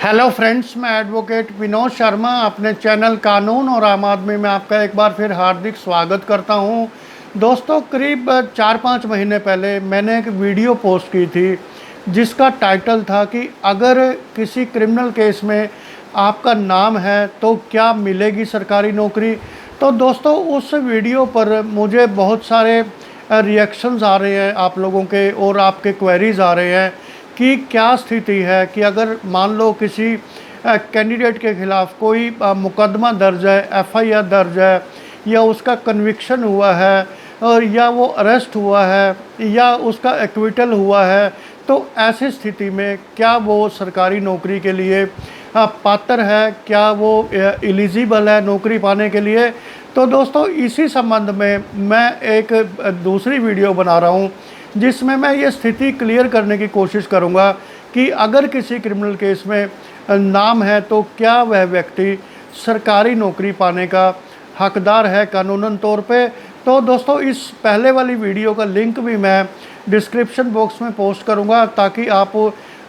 Hello friends, मैं advocate Vinod Sharma अपने channel कानून और आम आदमी में आपका एक बार फिर हार्दिक स्वागत करता हूं। दोस्तों, करीब 4-5 महीने पहले मैंने एक वीडियो पोस्ट की थी जिसका टाइटल था कि अगर किसी क्रिमिनल केस में आपका नाम है तो क्या मिलेगी सरकारी नौकरी। तो दोस्तों, उस वीडियो पर मुझे बहुत सारे रिएक्शंस आ रहे हैं आप लोगों के, और आपके क्वेरीज आ रहे हैं कि क्या स्थिति है कि अगर मान लो किसी कैंडिडेट के खिलाफ कोई मुकदमा दर्ज है, एफआईआर दर्ज है, या उसका कन्विक्शन हुआ है, और या वो अरेस्ट हुआ है, या उसका एक्विटल हुआ है, तो ऐसी स्थिति में क्या वो सरकारी नौकरी के लिए पात्र है, क्या वो एलिजिबल है नौकरी पाने के लिए। तो दोस्तों, इसी संबंध में मैं एक दूसरी वीडियो बना रहा हूँ जिसमें मैं ये स्थिति क्लियर करने की कोशिश करूँगा कि अगर किसी क्रिमिनल केस में नाम है तो क्या वह व्यक्ति सरकारी नौकरी पाने का हकदार है कानूनन तौर पे। तो दोस्तों, इस पहले वाली वीडियो का लिंक भी मैं डिस्क्रिप्शन बॉक्स में पोस्ट करूँगा ताकि आप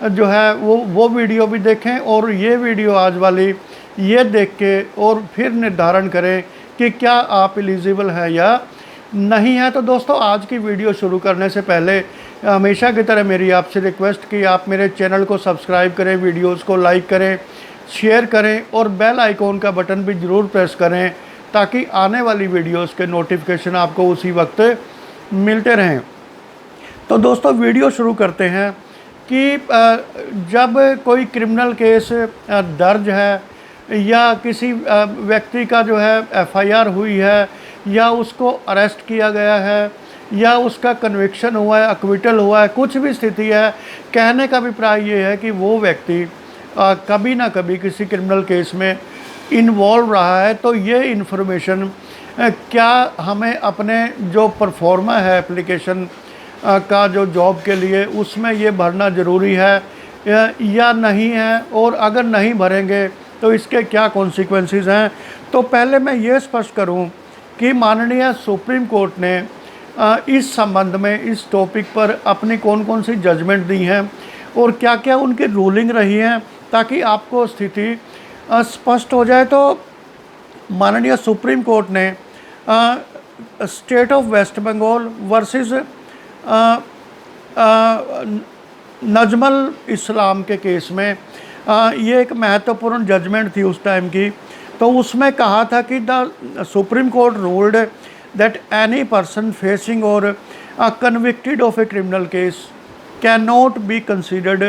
जो है वो वीडियो भी देखें और ये वीडियो आज वाली ये देख के और फिर निर्धारण करें कि क्या आप एलिजिबल हैं या नहीं है। तो दोस्तों, आज की वीडियो शुरू करने से पहले हमेशा की तरह मेरी आपसे रिक्वेस्ट कि आप मेरे चैनल को सब्सक्राइब करें, वीडियोस को लाइक करें, शेयर करें और बेल आइकॉन का बटन भी ज़रूर प्रेस करें ताकि आने वाली वीडियोस के नोटिफिकेशन आपको उसी वक्त मिलते रहें। तो दोस्तों, वीडियो शुरू करते हैं कि जब कोई क्रिमिनल केस दर्ज है या किसी व्यक्ति का जो है एफआईआर हुई है, या उसको अरेस्ट किया गया है, या उसका कन्विक्शन हुआ है, एक्विटल हुआ है, कुछ भी स्थिति है, कहने का अभिप्राय ये है कि वो व्यक्ति कभी ना कभी किसी क्रिमिनल केस में इन्वॉल्व रहा है। तो ये इन्फॉर्मेशन क्या हमें अपने जो परफॉर्मा है एप्लीकेशन का जो जॉब के लिए उसमें ये भरना ज़रूरी है या नहीं है, और अगर नहीं भरेंगे तो इसके क्या कॉन्सिक्वेंसेस हैं। तो पहले मैं ये स्पष्ट करूं कि माननीय सुप्रीम कोर्ट ने इस संबंध में इस टॉपिक पर अपनी कौन कौन सी जजमेंट दी हैं और क्या क्या उनकी रूलिंग रही हैं, ताकि आपको स्थिति स्पष्ट हो जाए। तो माननीय सुप्रीम कोर्ट ने state of West Bengal versus Najmal Islam के केस में ये एक महत्वपूर्ण जजमेंट थी उस टाइम की। तो उसमें कहा था कि the supreme court ruled that any person facing और convicted of a criminal case can not be considered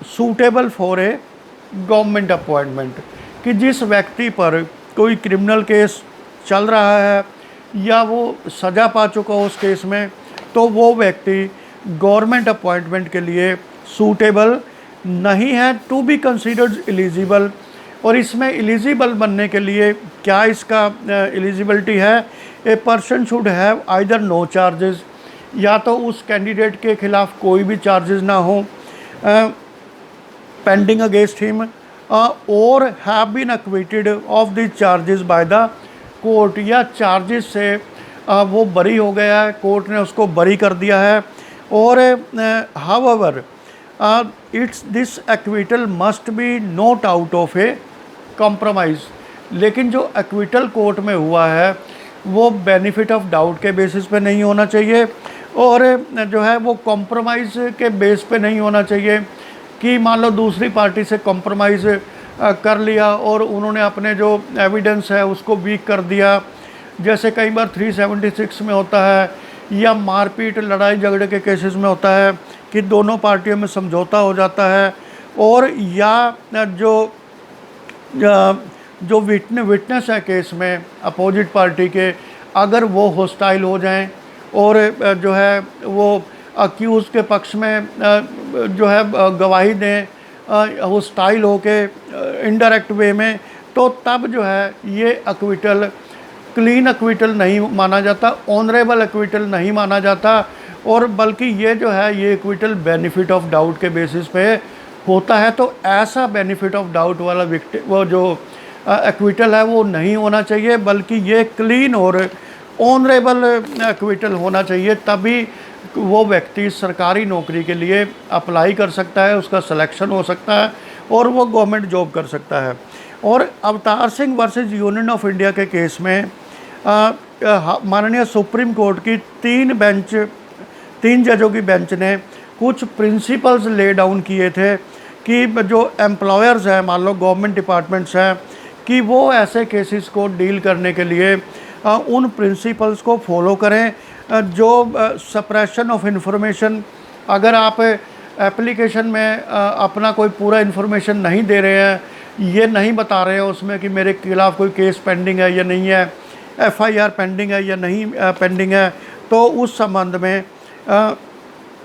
suitable for a government appointment. कि जिस व्यक्ति पर कोई क्रिमिनल केस चल रहा है या वो सज़ा पा चुका हो उस केस में, तो वो व्यक्ति गवर्नमेंट अपॉइंटमेंट के लिए सूटेबल नहीं है, टू बी कंसिडर्ड एलिजिबल। और इसमें एलिजिबल बनने के लिए क्या इसका एलिजिबिलिटी है, a person should have either no charges, या तो उस कैंडिडेट के खिलाफ कोई भी चार्जेस ना हो पेंडिंग अगेंस्ट हिम, और have been acquitted of the charges by the court, या चार्जेस से वो बरी हो गया है, कोर्ट ने उसको बरी कर दिया है। और however it's this acquittal must be not out of A compromise. लेकिन जो एक्विटल कोर्ट में हुआ है वो बेनिफिट ऑफ डाउट के बेसिस पे नहीं होना चाहिए, और जो है वो कॉम्प्रोमाइज़ के बेस पे नहीं होना चाहिए कि मान लो दूसरी पार्टी से कॉम्प्रोमाइज़ कर लिया और उन्होंने अपने जो एविडेंस है उसको वीक कर दिया, जैसे कई बार 376 में होता है, या मारपीट लड़ाई झगड़े के केसेस में होता है कि दोनों पार्टियों में समझौता हो जाता है, और या जो विटनेस है केस में अपोजिट पार्टी के, अगर वो हॉस्टाइल हो जाएं और जो है वो अक्यूज़ के पक्ष में जो है गवाही दें हॉस्टाइल होके इनडायरेक्ट वे में, तो तब जो है ये एक्विटल क्लीन एक्विटल नहीं माना जाता, ऑनरेबल एक्विटल नहीं माना जाता, और बल्कि ये जो है ये एक्विटल बेनिफिट ऑफ डाउट के बेसिस पे होता है। तो ऐसा बेनिफिट ऑफ डाउट वाला वो जो एक्विटल है वो नहीं होना चाहिए, बल्कि ये क्लीन और ऑनरेबल एक्विटल होना चाहिए, तभी वो व्यक्ति सरकारी नौकरी के लिए अप्लाई कर सकता है, उसका सिलेक्शन हो सकता है और वो गवर्नमेंट जॉब कर सकता है। और Avtar Singh versus union of India के केस में माननीय सुप्रीम कोर्ट की 3 जजों की बेंच ने कुछ प्रिंसिपल्स ले डाउन किए थे कि जो एम्प्लॉयर्स हैं, मान लो गवर्नमेंट डिपार्टमेंट्स हैं, कि वो ऐसे केसेस को डील करने के लिए उन प्रिंसिपल्स को फॉलो करें। जो सप्रेशन ऑफ इंफॉर्मेशन, अगर आप एप्लीकेशन में अपना कोई पूरा इन्फॉर्मेशन नहीं दे रहे हैं, ये नहीं बता रहे हैं उसमें कि मेरे खिलाफ़ कोई केस पेंडिंग है या नहीं है, एफआईआर पेंडिंग है या नहीं पेंडिंग है, तो उस संबंध में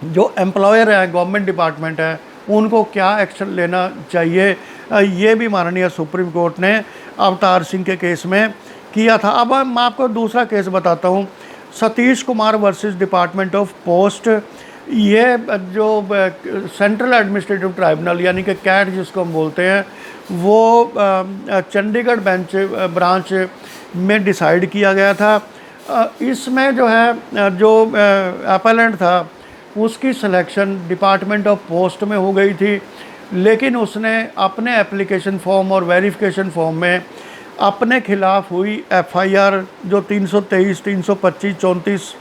जो एम्प्लॉयर है, गवर्नमेंट डिपार्टमेंट है, उनको क्या एक्शन लेना चाहिए, ये भी माननीय सुप्रीम कोर्ट ने अवतार सिंह के केस में किया था। अब मैं आपको दूसरा केस बताता हूँ, Satish Kumar versus department of post. ये जो सेंट्रल एडमिनिस्ट्रेटिव ट्राइब्यूनल यानी कि कैट जिसको हम बोलते हैं, वो चंडीगढ़ बेंच ब्रांच में डिसाइड किया गया था। इसमें जो है जो अपैलेंट था उसकी सिलेक्शन डिपार्टमेंट ऑफ पोस्ट में हो गई थी, लेकिन उसने अपने एप्लीकेशन फॉर्म और वेरिफिकेशन फॉर्म में अपने खिलाफ़ हुई एफआईआर जो 323, 325, 34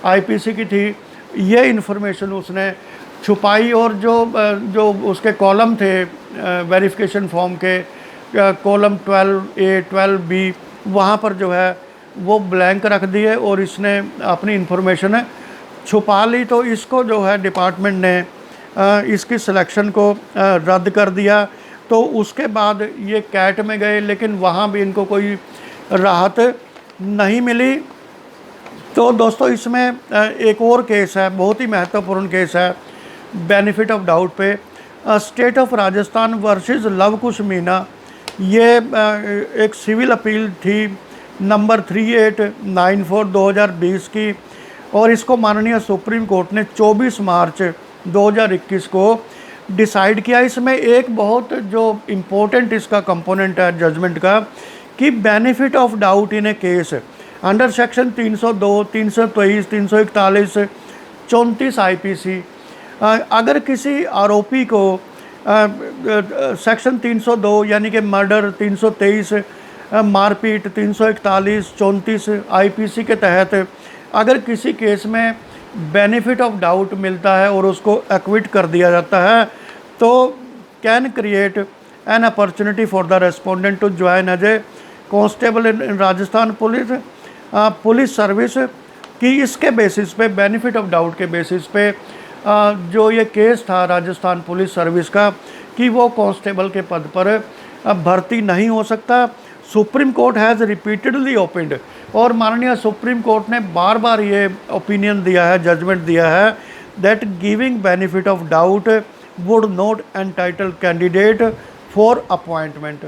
आईपीसी की थी, ये इन्फॉर्मेशन उसने छुपाई। और जो उसके कॉलम थे वेरिफिकेशन फॉर्म के, कॉलम 12A, 12B, वहाँ पर जो है वो ब्लैंक रख दिए और इसने अपनी इन्फॉर्मेशन छुपा ली। तो इसको जो है डिपार्टमेंट ने इसकी सिलेक्शन को रद्द कर दिया। तो उसके बाद ये कैट में गए, लेकिन वहाँ भी इनको कोई राहत नहीं मिली। तो दोस्तों इसमें एक और केस है, बहुत ही महत्वपूर्ण केस है बेनिफिट ऑफ डाउट पे, state of Rajasthan versus Luv Kush Meena. ये एक सिविल अपील थी नंबर 3894 2020 की, और इसको माननीय सुप्रीम कोर्ट ने 24 मार्च 2021 को डिसाइड किया। इसमें एक बहुत जो इम्पोर्टेंट इसका कंपोनेंट है जजमेंट का, कि benefit of doubt in A case under section 302, 323, 341, 34 IPC, अगर किसी आरोपी को सेक्शन 302 यानी कि मर्डर, 323 मारपीट, 341, 34 आईपीसी के तहत अगर किसी केस में बेनिफिट ऑफ डाउट मिलता है और उसको एक्विट कर दिया जाता है, तो can create an opportunity for the respondent to join as a constable in Rajasthan police service. कि इसके बेसिस पे, बेनिफिट ऑफ डाउट के बेसिस पे जो ये केस था राजस्थान पुलिस सर्विस का, कि वो कांस्टेबल के पद पर भर्ती नहीं हो सकता, supreme court has repeatedly opened. और माननीय सुप्रीम कोर्ट ने बार बार ये ओपिनियन दिया है, जजमेंट दिया है, that giving benefit of doubt would not entitle candidate for appointment.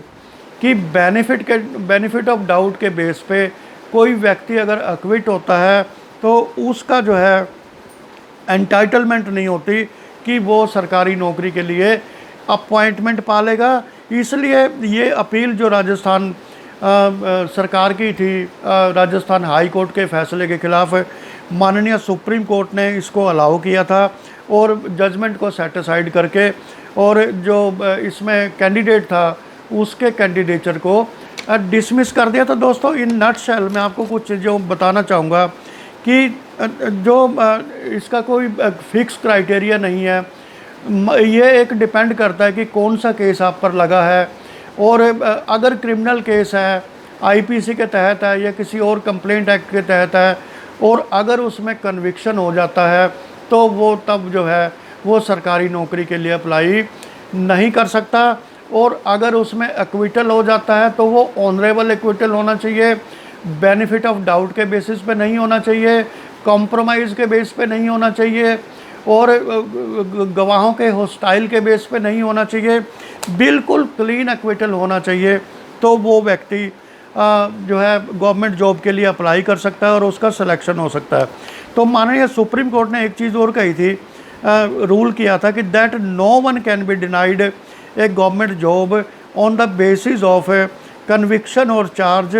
कि बेनिफिट ऑफ डाउट के बेस पे कोई व्यक्ति अगर एक्विट होता है तो उसका जो है एंटाइटलमेंट नहीं होती कि वो सरकारी नौकरी के लिए अपॉइंटमेंट पालेगा। इसलिए ये अपील जो राजस्थान सरकार की थी राजस्थान हाई कोर्ट के फैसले के ख़िलाफ़, माननीय सुप्रीम कोर्ट ने इसको अलाउ किया था और जजमेंट को सेटिसाइड करके, और जो इसमें कैंडिडेट था उसके कैंडिडेचर को डिसमिस कर दिया। तो दोस्तों इन नटशेल मैं आपको कुछ चीज़ें बताना चाहूँगा कि जो इसका कोई फिक्स क्राइटेरिया नहीं है, ये एक डिपेंड करता है कि कौन सा केस आप पर लगा है, और अगर क्रिमिनल केस है, आईपीसी के तहत है या किसी और कंप्लेंट एक्ट के तहत है, और अगर उसमें कन्विक्शन हो जाता है तो वो तब जो है वो सरकारी नौकरी के लिए अप्लाई नहीं कर सकता। और अगर उसमें एक्विटल हो जाता है तो वो ऑनरेबल एक्विटल होना चाहिए, बेनिफिट ऑफ डाउट के बेसिस पे नहीं होना चाहिए, कॉम्प्रोमाइज़ के बेस पे नहीं होना चाहिए, और गवाहों के हॉस्टाइल के बेस पे नहीं होना चाहिए, बिल्कुल क्लीन एक्विटल होना चाहिए। तो वो व्यक्ति जो है गवर्नमेंट जॉब के लिए अप्लाई कर सकता है और उसका सिलेक्शन हो सकता है। तो माननीय सुप्रीम कोर्ट ने एक चीज़ और कही थी, रूल किया था कि that no one can be denied a government job on the basis of conviction और charge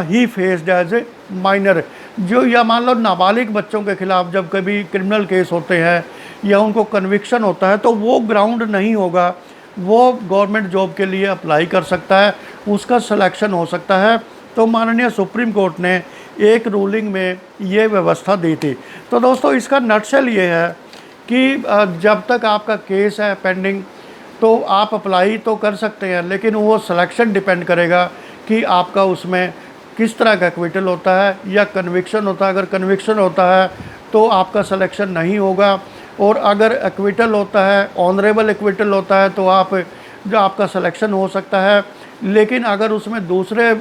he faced as a minor. जो या मान लो नाबालिग बच्चों के खिलाफ जब कभी क्रिमिनल केस होते हैं या उनको कन्विक्शन होता है, तो वो ग्राउंड नहीं होगा वो गवर्नमेंट जॉब के लिए अप्लाई कर सकता है, उसका सिलेक्शन हो सकता है। तो माननीय सुप्रीम कोर्ट ने एक रूलिंग में ये व्यवस्था दी थी। तो दोस्तों इसका नटशेल ये है कि जब तक आपका केस है पेंडिंग तो आप अप्लाई तो कर सकते हैं, लेकिन वो सिलेक्शन डिपेंड करेगा कि आपका उसमें किस तरह का एक्विटल होता है या कन्विक्शन होता है। अगर कन्विक्शन होता है तो आपका सिलेक्शन नहीं होगा, और अगर एक्विटल होता है, ऑनरेबल एक्विटल होता है, तो आपका सिलेक्शन हो सकता है। लेकिन अगर उसमें दूसरे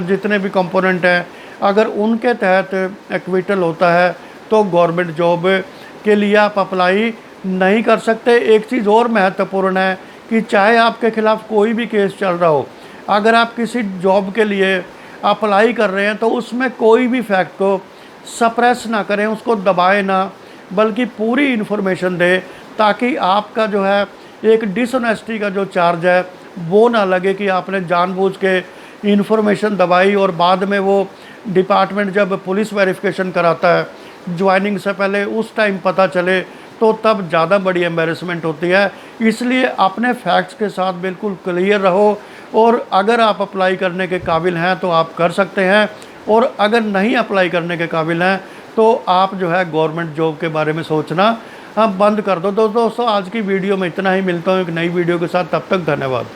जितने भी कंपोनेंट हैं, अगर उनके तहत एक्विटल होता है तो गवर्नमेंट जॉब के लिए आप अप्लाई नहीं कर सकते। एक चीज़ और महत्वपूर्ण है कि चाहे आपके खिलाफ़ कोई भी केस चल रहा हो, अगर आप किसी जॉब के लिए अप्लाई कर रहे हैं तो उसमें कोई भी फैक्ट को सप्रेस ना करें, उसको दबाएं ना, बल्कि पूरी इन्फॉर्मेशन दें, ताकि आपका जो है एक डिसऑनेस्टी का जो चार्ज है वो ना लगे कि आपने जानबूझ के इन्फॉर्मेशन दबाई और बाद में वो डिपार्टमेंट जब पुलिस वेरिफिकेशन कराता है ज्वाइनिंग से पहले, उस टाइम पता चले तो तब ज़्यादा बड़ी एम्बेरसमेंट होती है। इसलिए अपने फैक्ट्स के साथ बिल्कुल क्लियर रहो, और अगर आप अप्लाई करने के काबिल हैं तो आप कर सकते हैं, और अगर नहीं अप्लाई करने के काबिल हैं तो आप जो है गवर्नमेंट जॉब के बारे में सोचना बंद कर दो। दोस्तों आज की वीडियो में इतना ही, मिलता हूँ एक नई वीडियो के साथ, तब तक धन्यवाद।